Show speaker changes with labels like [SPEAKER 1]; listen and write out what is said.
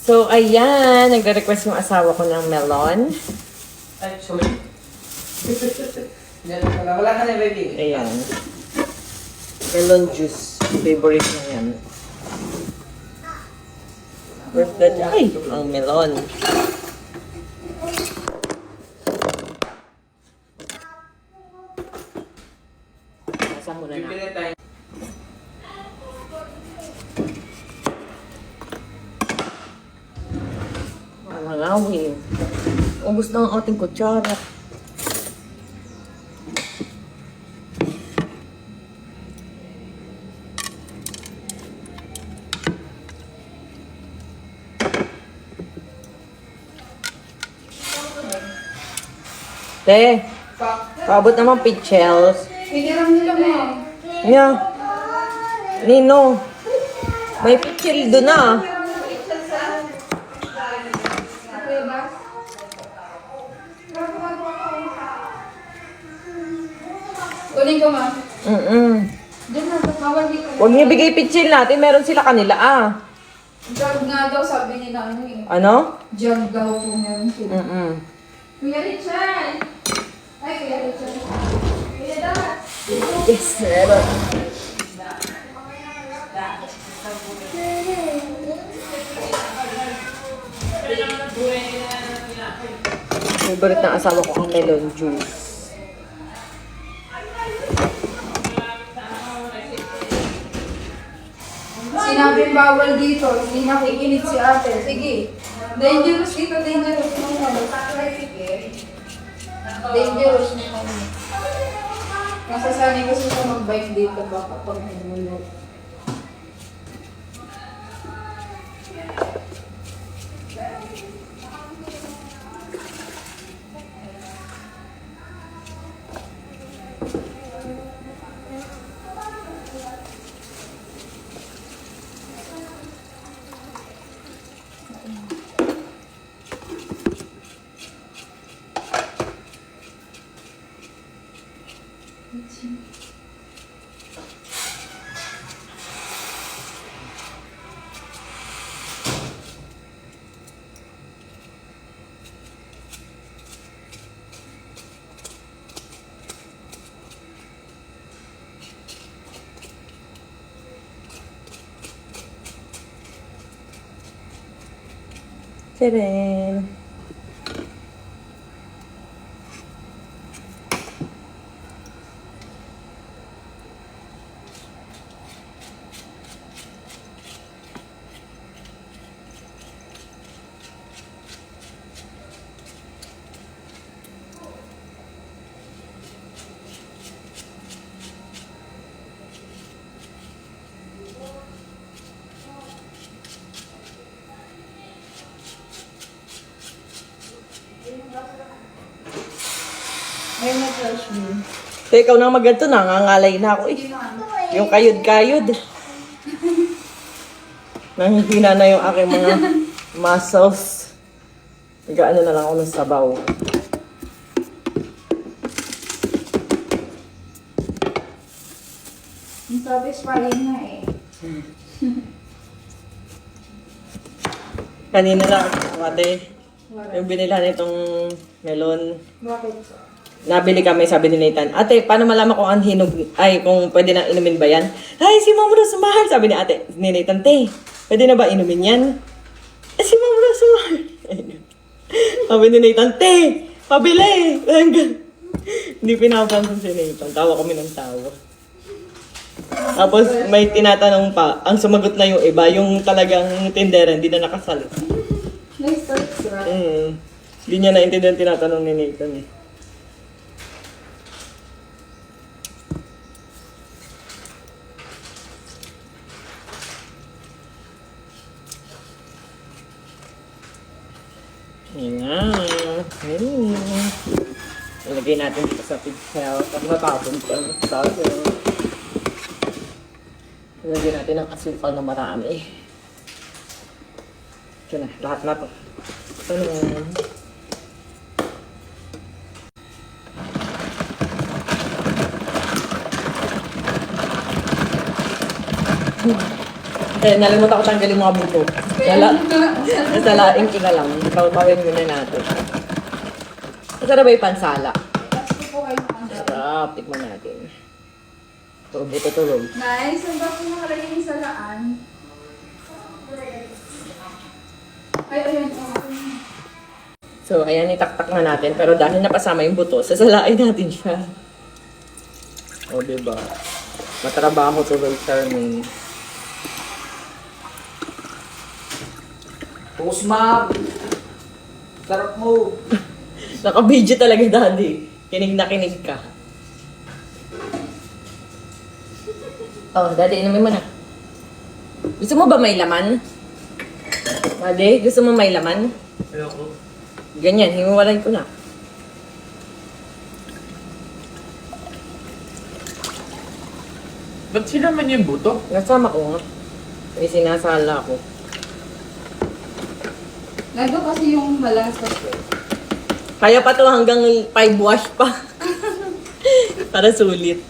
[SPEAKER 1] So, ayan. Nagre-request yung asawa ko ng melon.
[SPEAKER 2] Ay, sorry. Wala ka na, baby.
[SPEAKER 1] Ayan. Melon juice. Favorite na yan. Where's that? Ay! Ang melon. Nasa muna na.
[SPEAKER 2] Bibili tayo.
[SPEAKER 1] Malawin. Ubus na ang ating kutsara. Te, paabot naman pichels.
[SPEAKER 3] Piniram nila mo.
[SPEAKER 1] Nya. Nino. May pichel doon ah.
[SPEAKER 3] Uling ko, ma. Diyan na, bawal dito.
[SPEAKER 1] Huwag niyo bigay pichel natin. Meron sila kanila ah.
[SPEAKER 3] Jug nga daw, sabi ni Nani.
[SPEAKER 1] Ano?
[SPEAKER 3] Jug daw po meron sila. Kuya Richard! Ay, Kuya Richard. Kuya Dad!
[SPEAKER 1] Yes, meron. Favorite ng asawa ko ang melon juice.
[SPEAKER 3] Sinabing bawal dito, hindi nakikinig si ate. Sige. Dangerous dito, dangerous. Dangerous na kami. Masasanay kasi siya mag-bike dito baka pag nagmulog.
[SPEAKER 1] Tadaan!
[SPEAKER 3] May na-flash me.
[SPEAKER 1] So, ikaw nang magganto, nangangalay na ako eh. Yung kayod-kayod. Nanghihina na yung aking mga muscles. Nag-ano na lang ako ng sabaw.
[SPEAKER 3] Ang satisfying na eh.
[SPEAKER 1] Kanina lang, ate, yung binila nitong melon.
[SPEAKER 3] Bakit?
[SPEAKER 1] Nabili kami, sabi ni Nathan, ate, paano malaman kung ang hinog, ay, kung pwede na inumin ba yan? Ay, si Ma'am Rose mahal, sabi ni ate, ni Nathan, te, pwede na ba inumin yan? Si Ma'am Rose mahal. Sabi ni Nathan, te, pabili. Hindi pinapansin si Nathan, tawa kami ng tawa. Tapos may tinatanong pa, ang sumagot na yung iba, yung talagang tindera, hindi na nakasalit.
[SPEAKER 3] Nice touch, right?
[SPEAKER 1] Hindi niya naintindihan tinatanong ni Nathan eh. Ayan. Ilagay natin dito sa pigtail. Tapos matapon ko ang sayo. Ilagay natin ang asukal na marami. Ito na, lahat na to. Ito na. Eh, nalimutan ko tanggalin mga buto. Nasalain ko na lang. Pawin muna natin. Masarap ba yung pansala?
[SPEAKER 3] Gusto po kayo ng
[SPEAKER 1] Sarap. Tikman natin. Puro buto tulog.
[SPEAKER 3] Nice. Ang bako nakalagay yung salaan. Ay, ayun.
[SPEAKER 1] So, ayan, itaktak na natin. Pero dahil napasama yung buto, sasalain natin siya. O, diba? Matrabaho to Will Charmaine.
[SPEAKER 2] Post ma'am. Sarap mo.
[SPEAKER 1] Naka-video talaga, Daddy. Kinig na kinig ka. Oh, Daddy, inumin mo na. Gusto mo ba may laman? Daddy, gusto mo may laman?
[SPEAKER 2] Ayoko.
[SPEAKER 1] Ganyan, himiwalay ko na.
[SPEAKER 2] Ba't sinaman yung buto?
[SPEAKER 1] Nasama ko nga. May sinasala ko.
[SPEAKER 3] Lalo kasi yung malasa po.
[SPEAKER 1] Kaya pa to hanggang 5 wash pa. Para sulit.